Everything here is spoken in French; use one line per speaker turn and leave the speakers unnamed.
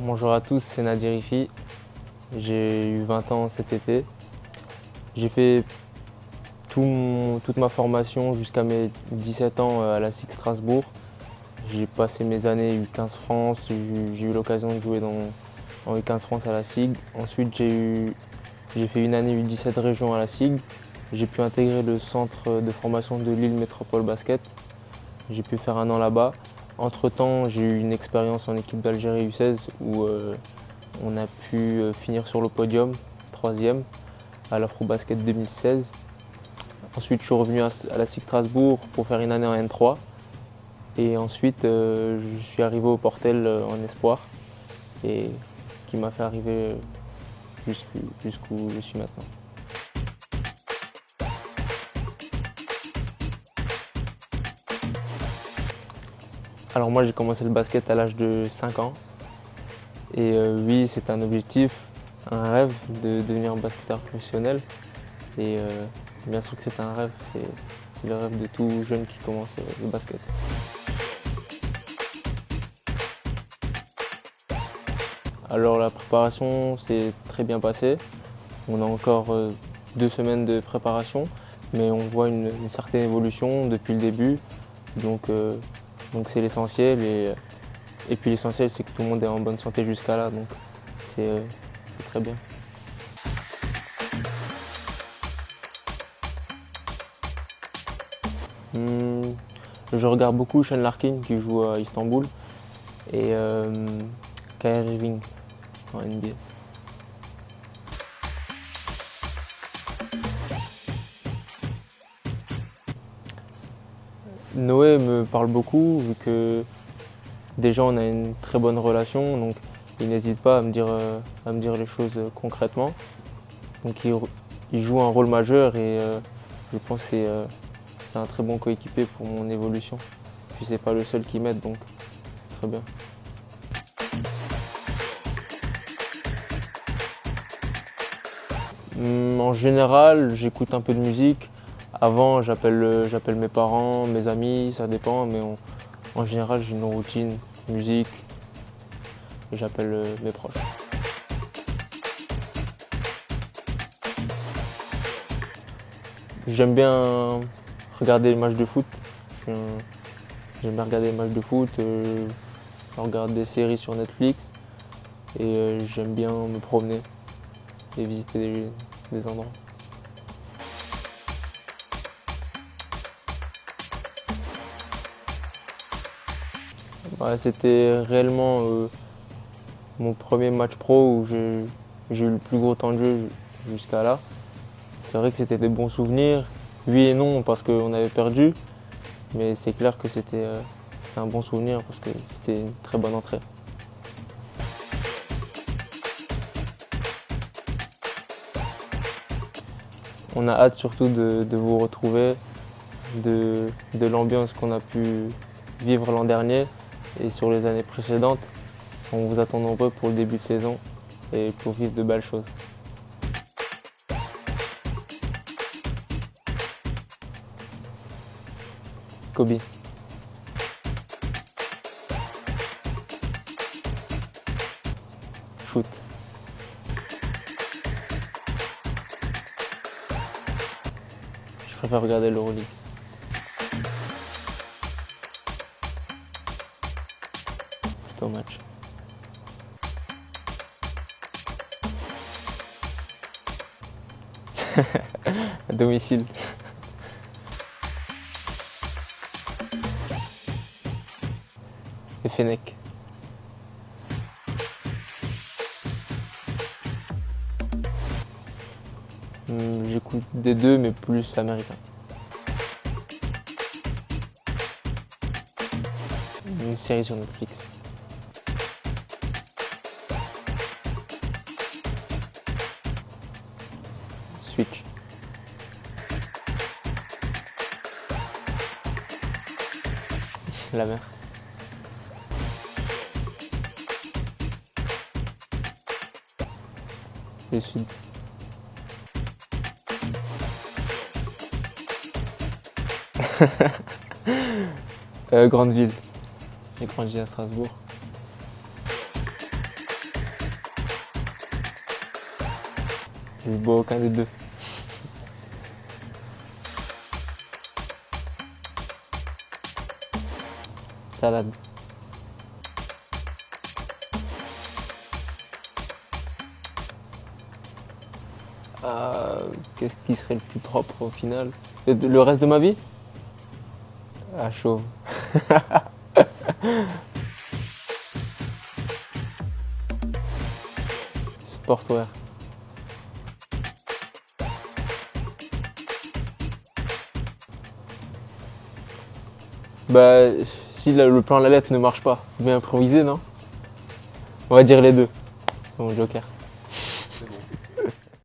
Bonjour à tous, c'est Nadir Ifi. J'ai eu 20 ans cet été. J'ai fait toute ma formation jusqu'à mes 17 ans à la SIG Strasbourg. J'ai passé mes années U15 France, j'ai eu l'occasion de jouer en U15 France à la SIG. Ensuite j'ai fait une année U17 région à la SIG. J'ai pu intégrer le centre de formation de Lille Métropole Basket. J'ai pu faire un an là-bas. Entre-temps, j'ai eu une expérience en équipe d'Algérie U16 où on a pu finir sur le podium, troisième, à l'Afro-Basket 2016. Ensuite, je suis revenu à la SIG Strasbourg pour faire une année en N3. Et ensuite, je suis arrivé au Portel en espoir, et qui m'a fait arriver jusqu'où je suis maintenant. Alors moi, j'ai commencé le basket à l'âge de 5 ans. Et oui, c'est un objectif, un rêve de devenir basketteur professionnel. Et bien sûr que c'est un rêve, c'est le rêve de tout jeune qui commence le basket. Alors la préparation s'est très bien passée. On a encore 2 semaines de préparation, mais on voit une certaine évolution depuis le début. Donc c'est l'essentiel. Et puis l'essentiel, c'est que tout le monde est en bonne santé jusqu'à là. Donc c'est très bien. Je regarde beaucoup Sean Larkin qui joue à Istanbul et Kyrie Irving en NBA. Noé me parle beaucoup vu que déjà on a une très bonne relation, donc il n'hésite pas à me dire les choses concrètement. Donc il joue un rôle majeur et je pense que c'est un très bon coéquipier pour mon évolution. Puis c'est pas le seul qui m'aide, donc très bien. En général, j'écoute un peu de musique. Avant, j'appelle mes parents, mes amis, ça dépend, mais en général, j'ai une routine musique et j'appelle mes proches. J'aime bien regarder les matchs de foot. J'aime bien regarder les matchs de foot, je regarde des séries sur Netflix et j'aime bien me promener et visiter des endroits. C'était réellement mon premier match pro où j'ai eu le plus gros temps de jeu jusqu'à là. C'est vrai que c'était des bons souvenirs. Oui et non parce qu'on avait perdu, mais c'est clair que c'était un bon souvenir parce que c'était une très bonne entrée. On a hâte surtout de vous retrouver, de l'ambiance qu'on a pu vivre l'an dernier et sur les années précédentes. On vous attend nombreux pour le début de saison et pour vivre de belles choses. Kobe. Foot. Je préfère regarder l'Euroleague. Plutôt match. À domicile. Et Fennec. J'écoute des deux, mais plus américain. Une série sur Netflix. Switch. La mer. Le sud. Grande ville. J'ai grandi à Strasbourg. Je bois aucun des deux. Salade. Qu'est-ce qui serait le plus propre au final? Le reste de ma vie? Ah, chauve. Sportwear. Bah, si le plan à la lettre ne marche pas, bien improviser, non? On va dire les deux. C'est mon joker.
C'est bon.